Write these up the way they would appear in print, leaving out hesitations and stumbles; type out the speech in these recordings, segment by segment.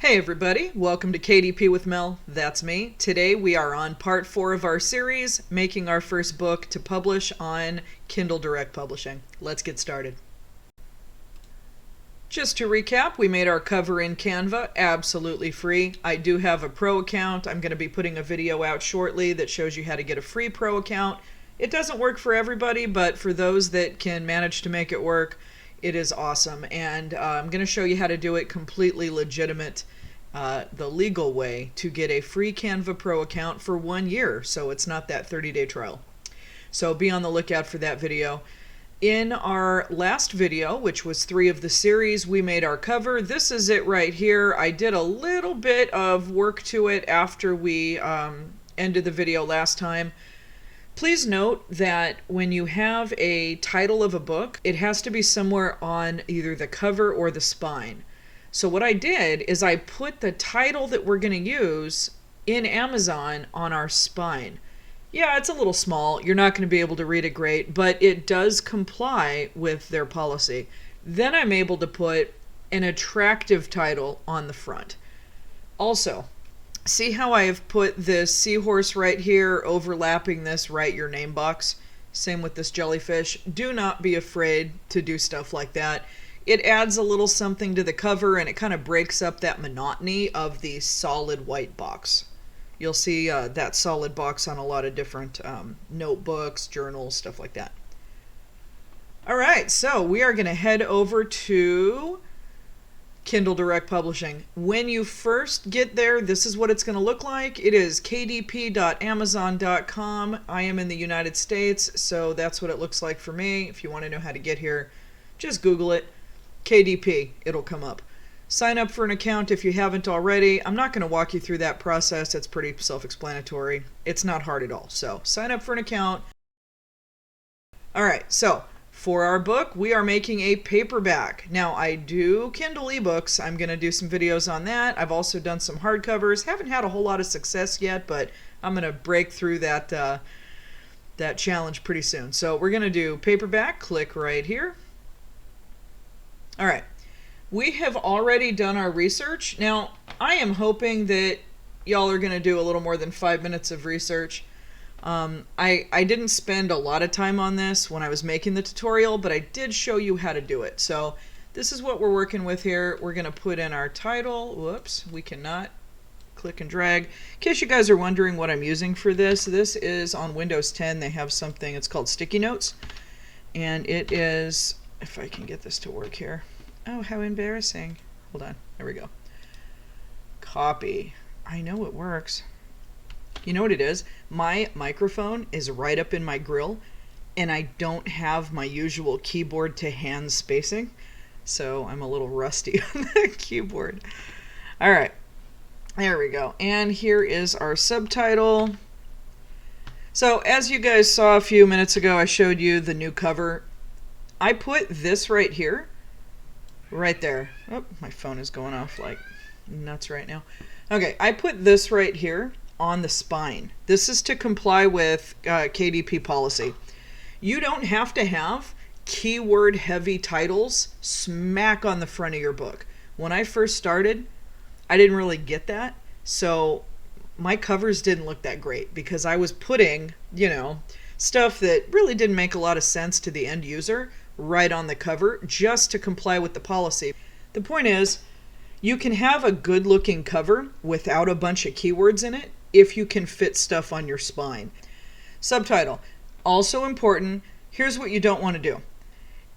Hey everybody, welcome to KDP with Mel, that's me. Today we are on part 4 of our series, making our first book to publish on Kindle Direct Publishing. Let's get started. Just to recap, we made our cover in Canva, absolutely free. I do have a pro account. I'm going to be putting a video out shortly that shows you how to get a free pro account. It doesn't work for everybody, but for those that can manage to make it work, it is awesome. And I'm going to show you how to do it completely legitimate, the legal way to get a free Canva Pro account for 1 year. So it's not that 30-day trial. So be on the lookout for that video. In our last video, which was 3 of the series, we made our cover. This is it right here. I did a little bit of work to it after we ended the video last time. Please note that when you have a title of a book, it has to be somewhere on either the cover or the spine. So what I did is I put the title that we're going to use in Amazon on our spine. Yeah, it's a little small. You're not going to be able to read it great, but it does comply with their policy. Then I'm able to put an attractive title on the front. Also, see how I have put this seahorse right here overlapping this write your name box? Same with this jellyfish. Do not be afraid to do stuff like that. It adds a little something to the cover and it kind of breaks up that monotony of the solid white box. You'll see that solid box on a lot of different notebooks, journals, stuff like that. Alright, so we are going to head over to Kindle Direct Publishing. When you first get there, this is what it's going to look like. It is kdp.amazon.com. I am in the United States, so that's what it looks like for me. If you want to know how to get here, just Google it. KDP, it'll come up. Sign up for an account if you haven't already. I'm not going to walk you through that process. It's pretty self-explanatory. It's not hard at all. So sign up for an account. All right, so for our book, we are making a paperback. Now, I do Kindle ebooks. I'm going to do some videos on that. I've also done some hardcovers. Haven't had a whole lot of success yet, but I'm going to break through that challenge pretty soon. So we're going to do paperback. Click right here. All right. We have already done our research. Now, I am hoping that y'all are going to do a little more than 5 minutes of research. I didn't spend a lot of time on this when I was making the tutorial, but I did show you how to do it. So this is what we're working with here. We're going to put in our title. Whoops, we cannot click and drag. In case you guys are wondering what I'm using for this, this is on Windows 10. They have something, it's called Sticky Notes. And it is, if I can get this to work here. Oh, how embarrassing. Hold on. There we go. Copy. I know it works. You know what it is? My microphone is right up in my grill, and I don't have my usual keyboard to hand spacing, so I'm a little rusty on the keyboard. All right. There we go. And here is our subtitle. So as you guys saw a few minutes ago, I showed you the new cover. I put this right here. Right there. Oh, my phone is going off like nuts right now. Okay, I put this right here on the spine. This is to comply with KDP policy. You don't have to have keyword heavy titles smack on the front of your book. When I first started, I didn't really get that. So my covers didn't look that great because I was putting, stuff that really didn't make a lot of sense to the end user right on the cover just to comply with the policy. The point is, you can have a good looking cover without a bunch of keywords in it if you can fit stuff on your spine. Subtitle, also important. Here's what you don't want to do.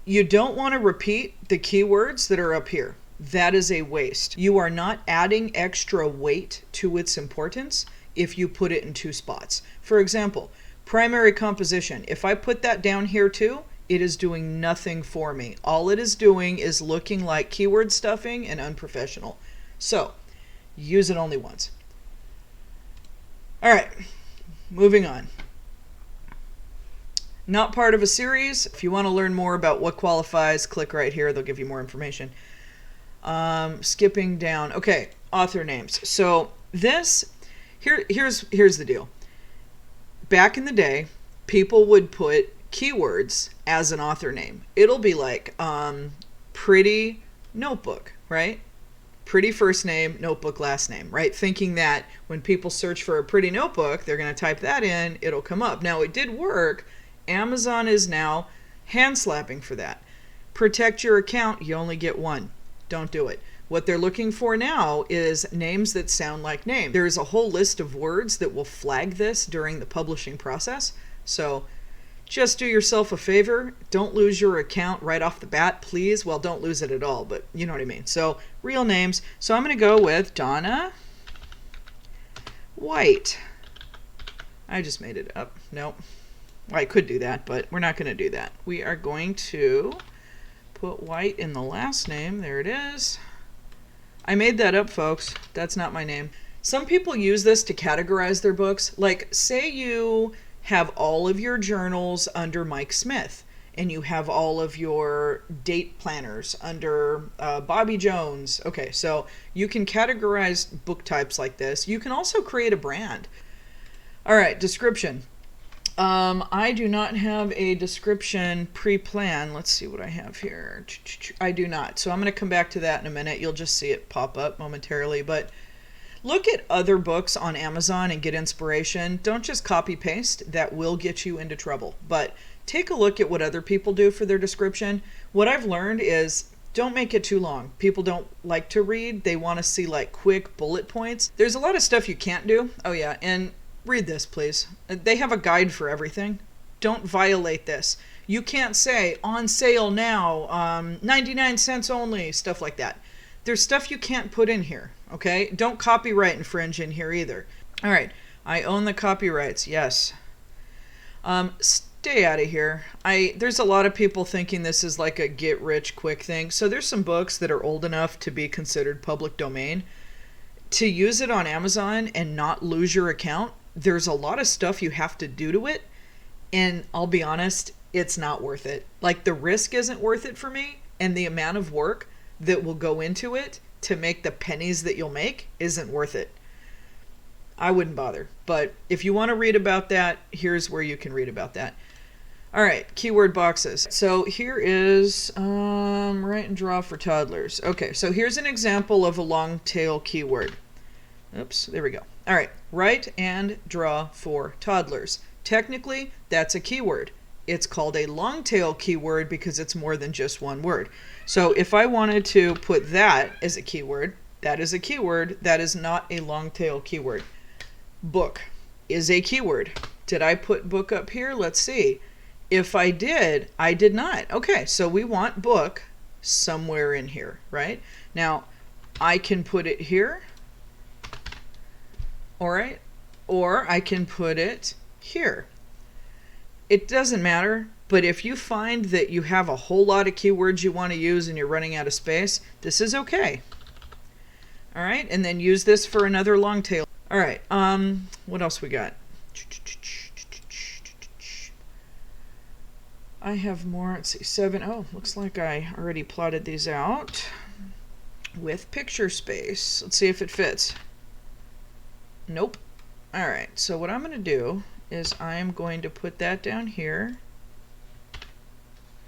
You don't want to repeat the keywords that are up here. That is a waste. You are not adding extra weight to its importance if you put it in 2 spots. For example, primary composition. If I put that down here too, it is doing nothing for me. All it is doing is looking like keyword stuffing and unprofessional. So, use it only once. All right, moving on. Not part of a series. If you want to learn more about what qualifies, click right here. They'll give you more information. Skipping down. Okay, author names. So this, here's the deal. Back in the day, people would put keywords as an author name. It'll be like pretty notebook, right? pretty first name, notebook last name, right? Thinking that when people search for a pretty notebook, they're going to type that in, it'll come up. Now, it did work. Amazon is now hand slapping for that. Protect your account, you only get one. Don't do it. What they're looking for now is names that sound like names. There is a whole list of words that will flag this during the publishing process. So just do yourself a favor. Don't lose your account right off the bat, please. Well, don't lose it at all, but you know what I mean. So real names. So I'm going to go with Donna White. I just made it up. Nope. Well, I could do that, but we're not going to do that. We are going to put White in the last name. There it is. I made that up, folks. That's not my name. Some people use this to categorize their books. Like, say you have all of your journals under Mike Smith, and you have all of your date planners under Bobby Jones. Okay, so you can categorize book types like this. You can also create a brand. All right, description. I do not have a description pre-planned. Let's see what I have here. I do not. So I'm going to come back to that in a minute. You'll just see it pop up momentarily. But look at other books on Amazon and get inspiration. Don't just copy paste. That will get you into trouble. But take a look at what other people do for their description. What I've learned is don't make it too long. People don't like to read. They want to see like quick bullet points. There's a lot of stuff you can't do. Oh yeah, and read this, please. They have a guide for everything. Don't violate this. You can't say, on sale now, 99 cents only, stuff like that. There's stuff you can't put in here, okay? Don't copyright infringe in here either. All right, I own the copyrights, yes. Stay out of here. There's a lot of people thinking this is like a get-rich-quick thing. So there's some books that are old enough to be considered public domain. To use it on Amazon and not lose your account, there's a lot of stuff you have to do to it, and I'll be honest, it's not worth it. Like, the risk isn't worth it for me, and the amount of work that will go into it to make the pennies that you'll make isn't worth it. I wouldn't bother. But if you want to read about that, here's where you can read about that. All right, keyword boxes. So here is write and draw for toddlers. Okay, so here's an example of a long tail keyword. Oops, there we go. All right, write and draw for toddlers. Technically, that's a keyword. It's called a long tail keyword because it's more than just one word. So if I wanted to put that as a keyword, that is a keyword. That is not a long tail keyword. Book is a keyword. Did I put book up here? Let's see. If I did, I did not. Okay, so we want book somewhere in here, right? Now, I can put it here. All right, or I can put it here. It doesn't matter, but if you find that you have a whole lot of keywords you want to use and you're running out of space, this is okay. All right, and then use this for another long tail. All right, what else we got? I have more, let's see, 7. Oh, looks like I already plotted these out with picture space. Let's see if it fits. Nope. All right, so what I'm going to do is I am going to put that down here.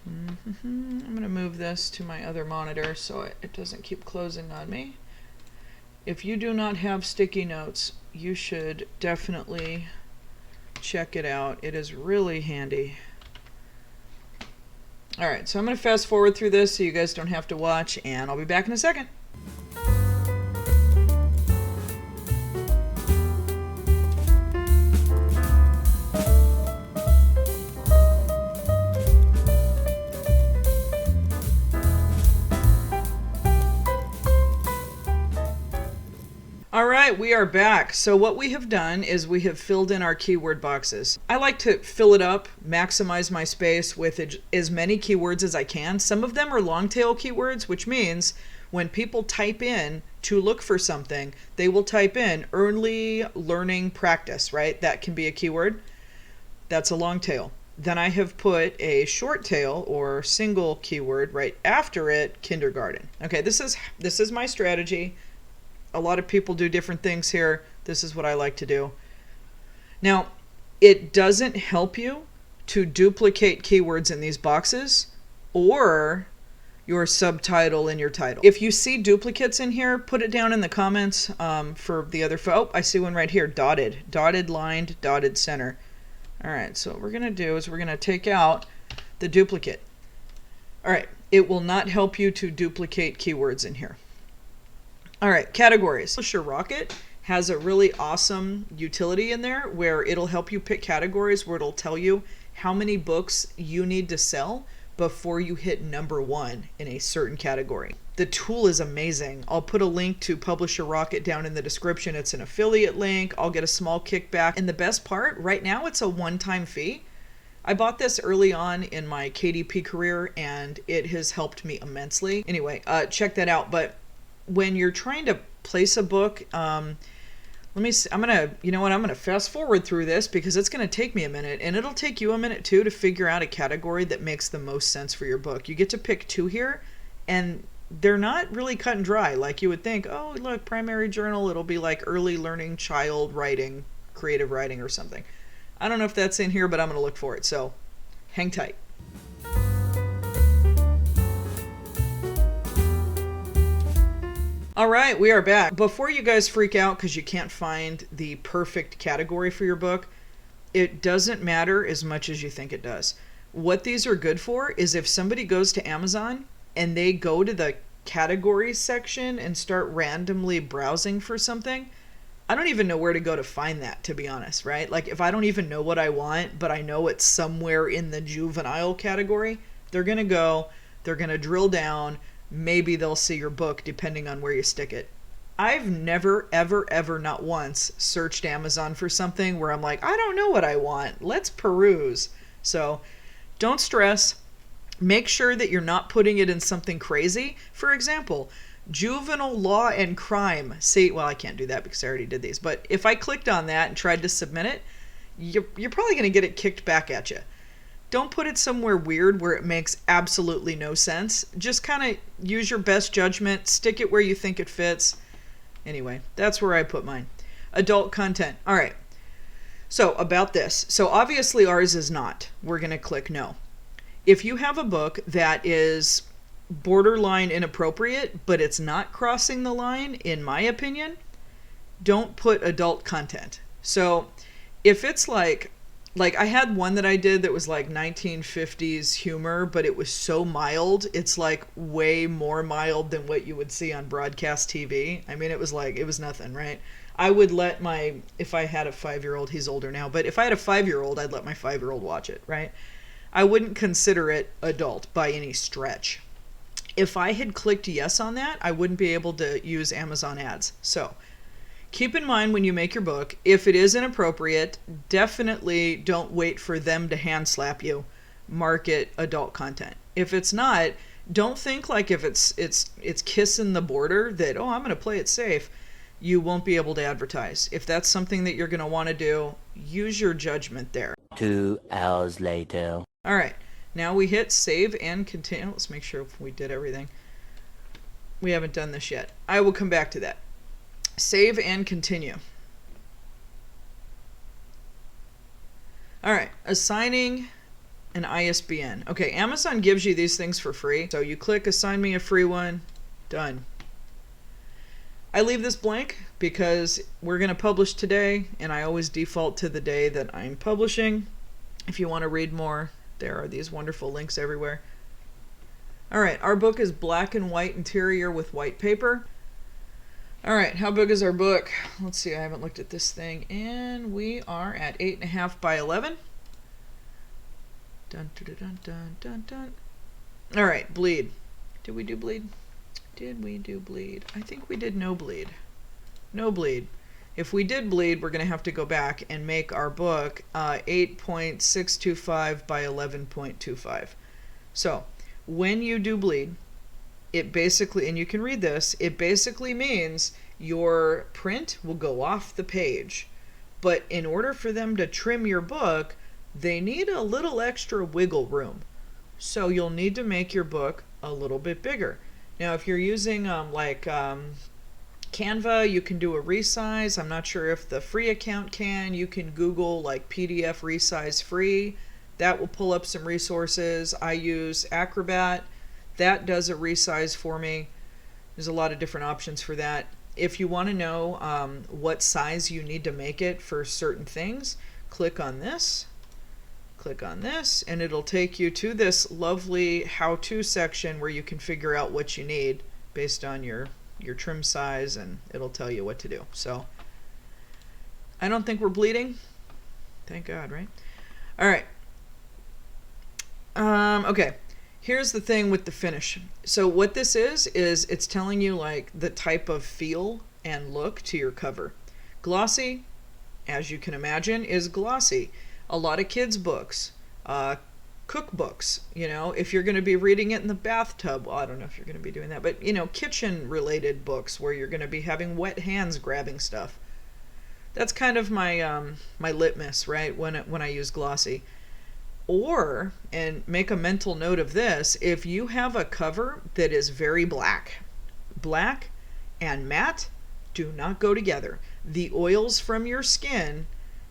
I'm going to move this to my other monitor so it doesn't keep closing on me. If you do not have sticky notes, you should definitely check it out. It is really handy. All right, so I'm going to fast forward through this so you guys don't have to watch, and I'll be back in a second. All right, we are back. So what we have done is we have filled in our keyword boxes. I like to fill it up, maximize my space with as many keywords as I can. Some of them are long tail keywords, which means when people type in to look for something, they will type in early learning practice, right? That can be a keyword. That's a long tail. Then I have put a short tail or single keyword right after it, kindergarten. Okay, this is my strategy. A lot of people do different things here. This is what I like to do. Now, it doesn't help you to duplicate keywords in these boxes or your subtitle and your title. If you see duplicates in here, put it down in the comments for the other. Oh, I see one right here, dotted lined, dotted center. All right, so what we're gonna do is we're gonna take out the duplicate. All right, it will not help you to duplicate keywords in here. All right, categories. Publisher Rocket has a really awesome utility in there where it'll help you pick categories, where it'll tell you how many books you need to sell before you hit number 1 in a certain category. The tool is amazing. I'll put a link to Publisher Rocket down in the description. It's an affiliate link. I'll get a small kickback. And the best part, right now it's a one-time fee. I bought this early on in my KDP career and it has helped me immensely. Anyway, check that out. But when you're trying to place a book, let me see, I'm gonna fast forward through this because it's gonna take me a minute, and it'll take you a minute too to figure out a category that makes the most sense for your book. You get to pick 2 here, and they're not really cut and dry like you would think. Oh, look, primary journal, it'll be like early learning, child writing, creative writing or something. I don't know if that's in here, but I'm gonna look for it, so hang tight. All right, we are back. Before you guys freak out because you can't find the perfect category for your book, it doesn't matter as much as you think it does. What these are good for is if somebody goes to Amazon and they go to the categories section and start randomly browsing for something, I don't even know where to go to find that, to be honest, right? Like if I don't even know what I want, but I know it's somewhere in the juvenile category, they're going to go, they're going to drill down, maybe they'll see your book depending on where you stick it. I've never, ever, not once searched Amazon for something where I'm like, I don't know what I want. Let's peruse. So don't stress. Make sure that you're not putting it in something crazy. For example, juvenile law and crime. See, well, I can't do that because I already did these. But if I clicked on that and tried to submit it, you're probably going to get it kicked back at you. Don't put it somewhere weird where it makes absolutely no sense. Just kind of use your best judgment. Stick it where you think it fits. Anyway, that's where I put mine. Adult content. All right. So about this. So obviously ours is not. We're going to click no. If you have a book that is borderline inappropriate, but it's not crossing the line, in my opinion, don't put adult content. So if it's like I had one that I did that was like 1950s humor, but it was so mild. It's like way more mild than what you would see on broadcast TV. I mean, it was nothing, right? I would let if I had a 5-year-old, he's older now, but if I had a 5-year-old, I'd let my 5-year-old watch it, right? I wouldn't consider it adult by any stretch. If I had clicked yes on that, I wouldn't be able to use Amazon ads. So keep in mind when you make your book, if it is inappropriate, definitely don't wait for them to hand slap you. Mark it adult content. If it's not, don't think like if it's kissing the border that, oh, I'm going to play it safe. You won't be able to advertise. If that's something that you're going to want to do, use your judgment there. 2 hours later. All right. Now we hit save and continue. Let's make sure we did everything. We haven't done this yet. I will come back to that. Save and continue. All right, assigning an ISBN. Okay, Amazon gives you these things for free. So you click assign me a free one, done. I leave this blank because we're going to publish today, and I always default to the day that I'm publishing. If you want to read more, there are these wonderful links everywhere. All right, our book is black and white interior with white paper. All right, how big is our book? Let's see, I haven't looked at this thing, and we are at 8.5 by 11. Dun, dun, dun, dun, dun, dun. All right, bleed. Did we do bleed? Did we do bleed? I think we did no bleed. No bleed. If we did bleed, we're going to have to go back and make our book 8.625 by 11.25. So when you do bleed, it basically, and you can read this, it basically means your print will go off the page. But in order for them to trim your book, they need a little extra wiggle room. So you'll need to make your book a little bit bigger. Now, if you're using Canva, you can do a resize. I'm not sure if the free account can. You can Google like PDF resize free. That will pull up some resources. I use Acrobat. That does a resize for me. There's a lot of different options for that. If you want to know what size you need to make it for certain things, click on this, and it'll take you to this lovely how-to section where you can figure out what you need based on your trim size, and it'll tell you what to do. So I don't think we're bleeding. Thank God, right? All right. Okay. Here's the thing with the finish. So what this is it's telling you like the type of feel and look to your cover. Glossy, as you can imagine, is glossy. A lot of kids' books, cookbooks, you know, if you're going to be reading it in the bathtub, well, I don't know if you're going to be doing that, but, you know, kitchen-related books where you're going to be having wet hands grabbing stuff. That's kind of my my litmus, right, when I use glossy. Or, and make a mental note of this, if you have a cover that is very black and matte do not go together. The oils from your skin,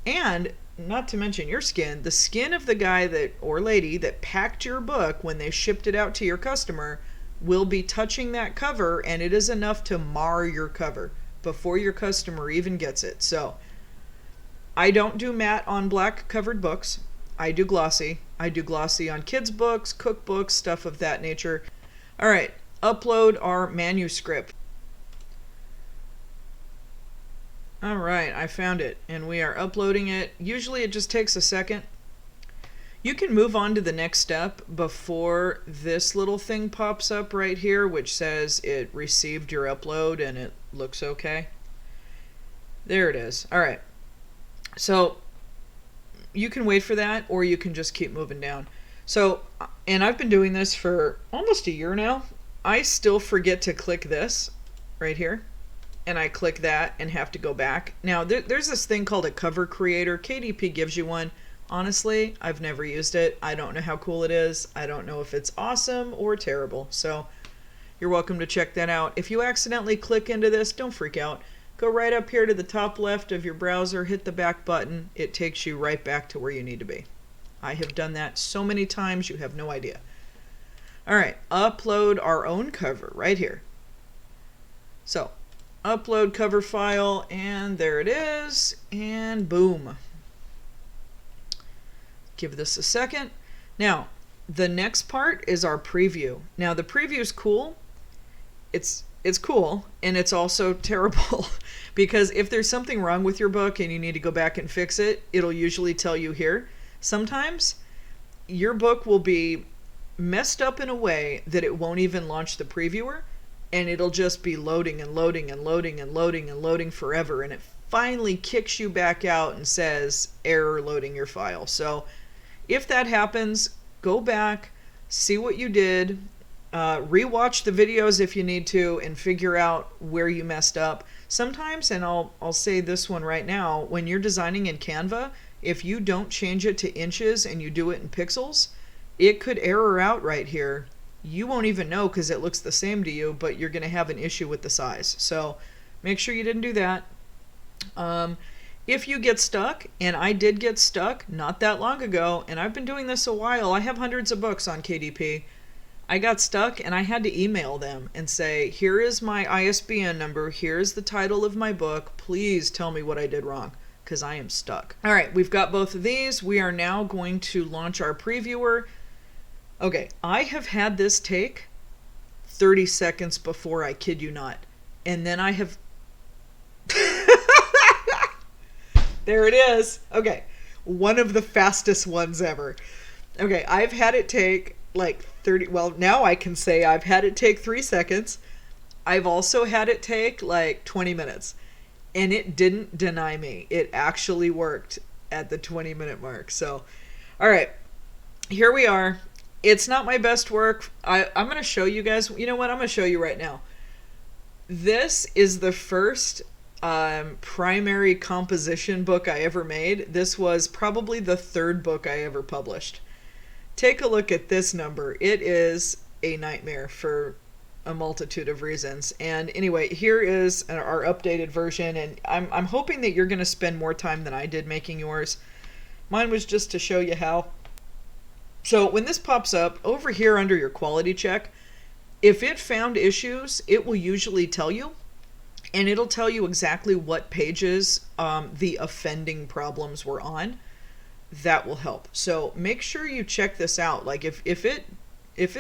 and not to mention your skin, the skin of the guy that or lady that packed your book when they shipped it out to your customer will be touching that cover, and it is enough to mar your cover before your customer even gets it. So I don't do matte on black covered books. I do glossy. I do glossy on kids' books, cookbooks, stuff of that nature. All right, upload our manuscript. All right, I found it, and we are uploading it. Usually it just takes a second. You can move on to the next step before this little thing pops up right here, which says it received your upload and it looks okay. There it is. All right. So you can wait for that, or you can just keep moving down. So, and I've been doing this for almost a year now. I still forget to click this right here, and I click that and have to go back. Now, there's this thing called a cover creator. KDP gives you one. Honestly, I've never used it. I don't know how cool it is. I don't know if it's awesome or terrible. So you're welcome to check that out. If you accidentally click into this, don't freak out. Go right up here to the top left of your browser, hit the back button. It takes you right back to where you need to be. I have done that so many times, you have no idea. All right, upload our own cover right here. So, upload cover file, and there it is, and boom. Give this a second. Now, the next part is our preview. Now, the preview is cool. It's cool, and it's also terrible because if there's something wrong with your book and you need to go back and fix it, it'll usually tell you here. Sometimes your book will be messed up in a way that it won't even launch the previewer, and it'll just be loading and loading and loading and loading and loading forever, and it finally kicks you back out and says error loading your file. So if that happens, go back, see what you did, rewatch the videos if you need to, and figure out where you messed up. Sometimes, and I'll say this one right now, when you're designing in Canva, if you don't change it to inches and you do it in pixels, it could error out right here. You won't even know because it looks the same to you, but you're going to have an issue with the size. So make sure you didn't do that. If you get stuck, and I did get stuck not that long ago, and I've been doing this a while, I have hundreds of books on KDP. I got stuck and I had to email them and say, here is my ISBN number, here's the title of my book, please tell me what I did wrong, because I am stuck. All right, we've got both of these. We are now going to launch our previewer. Okay, I have had this take 30 seconds before, I kid you not. And then I have... There it is. Okay, one of the fastest ones ever. Okay, I've had it take like 30, well, now I can say I've had it take 3 seconds. I've also had it take like 20 minutes. And it didn't deny me. It actually worked at the 20-minute mark. So, all right, here we are. It's not my best work. I'm going to show you guys. You know what? I'm going to show you right now. This is the first primary composition book I ever made. This was probably the third book I ever published. Take a look at this number. It is a nightmare for a multitude of reasons. And anyway, here is our updated version, and I'm hoping that you're going to spend more time than I did making yours. Mine was just to show you how. So when this pops up, over here under your quality check, If it found issues, it will usually tell you, and it'll tell you exactly what pages the offending problems were on. That will help. So make sure you check this out. Like if it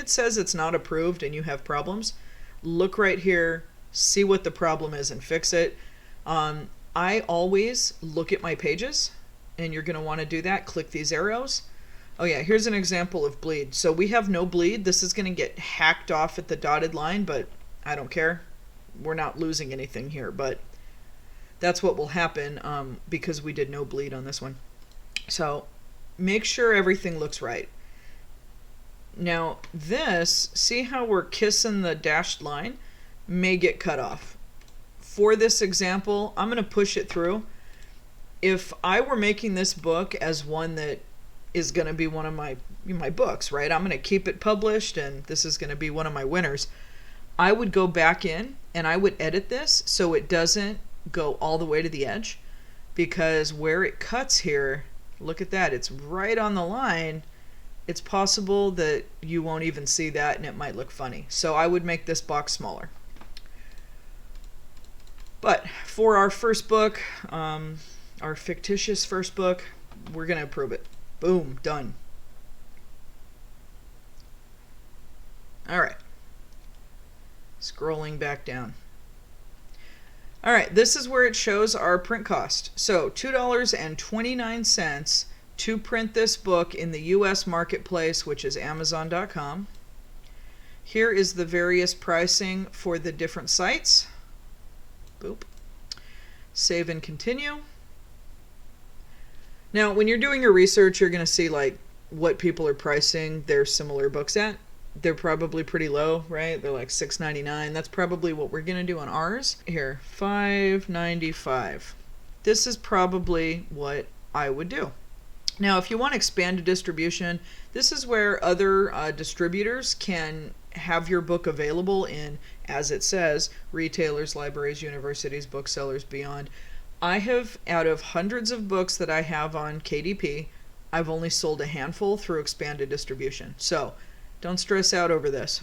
says it's not approved and you have problems, look right here, see what the problem is and fix it. I always look at my pages, and you're going to want to do that. Click these arrows. Oh yeah, here's an example of bleed. So we have no bleed. This is going to get hacked off at the dotted line, but I don't care. We're not losing anything here, but that's what will happen because we did no bleed on this one. So make sure everything looks right. Now this, see how we're kissing the dashed line? May get cut off. For this example, I'm going to push it through. If I were making this book as one that is going to be one of my books, right? I'm going to keep it published, and this is going to be one of my winners. I would go back in and I would edit this so it doesn't go all the way to the edge, because where it cuts here, look at that, it's right on the line. It's possible that you won't even see that and it might look funny. So I would make this box smaller. But for our first book, our fictitious first book, we're going to approve it. Boom, done. All right. Scrolling back down. All right, this is where it shows our print cost. So $2.29 to print this book in the US marketplace, which is Amazon.com. Here is the various pricing for the different sites. Boop. Save and continue. Now, when you're doing your research, you're going to see like what people are pricing their similar books at. They're probably pretty low, right? They're like $6.99. That's probably what we're going to do on ours. Here, $5.95. This is probably what I would do. Now, if you want expanded distribution, this is where other distributors can have your book available in, as it says, retailers, libraries, universities, booksellers, beyond. I have, out of hundreds of books that I have on KDP, I've only sold a handful through expanded distribution. So don't stress out over this.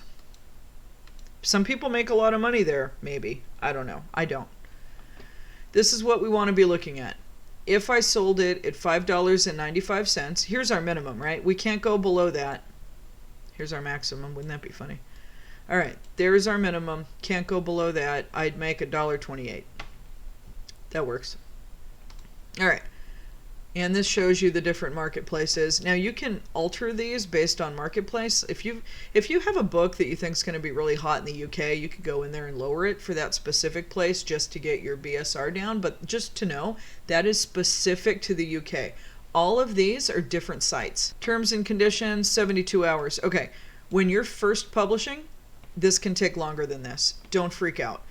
Some people make a lot of money there, maybe. I don't know. I don't. This is what we want to be looking at. If I sold it at $5.95, here's our minimum, right? We can't go below that. Here's our maximum. Wouldn't that be funny? All right, there's our minimum. Can't go below that. I'd make $1.28. That works. All right. And this shows you the different marketplaces. Now you can alter these based on marketplace. If you have a book that you think is going to be really hot in the UK, you could go in there and lower it for that specific place just to get your BSR down. But just to know, that is specific to the UK. All of these are different sites. Terms and conditions, 72 hours. Okay, when you're first publishing, this can take longer than this. Don't freak out.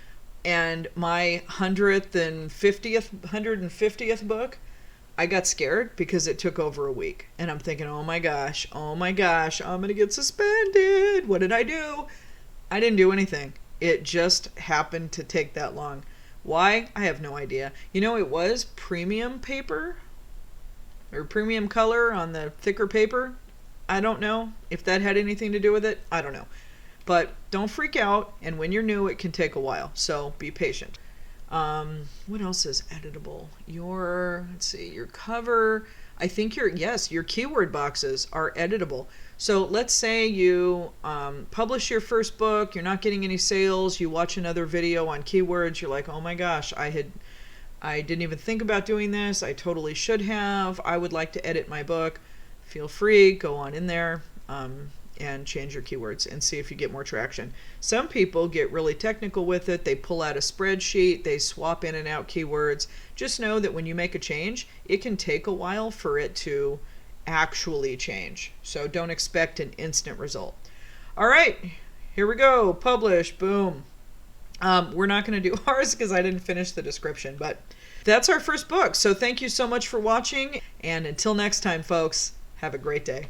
And my 150th book, I got scared because it took over a week. And I'm thinking, oh my gosh, I'm going to get suspended. What did I do? I didn't do anything. It just happened to take that long. Why? I have no idea. You know, it was premium paper or premium color on the thicker paper. I don't know if that had anything to do with it. I don't know. But don't freak out. And when you're new, it can take a while. So be patient. What else is editable? Let's see, your cover. I think your keyword boxes are editable. So let's say you publish your first book, you're not getting any sales, you watch another video on keywords, you're like, oh my gosh, I didn't even think about doing this, I totally should have, I would like to edit my book. Feel free, go on in there and change your keywords and see if you get more traction. Some people get really technical with it. They pull out a spreadsheet, they swap in and out keywords. Just know that when you make a change, it can take a while for it to actually change. So don't expect an instant result. All right, here we go. Publish, boom. We're not going to do ours because I didn't finish the description, but that's our first book. So thank you so much for watching, and until next time, folks, have a great day.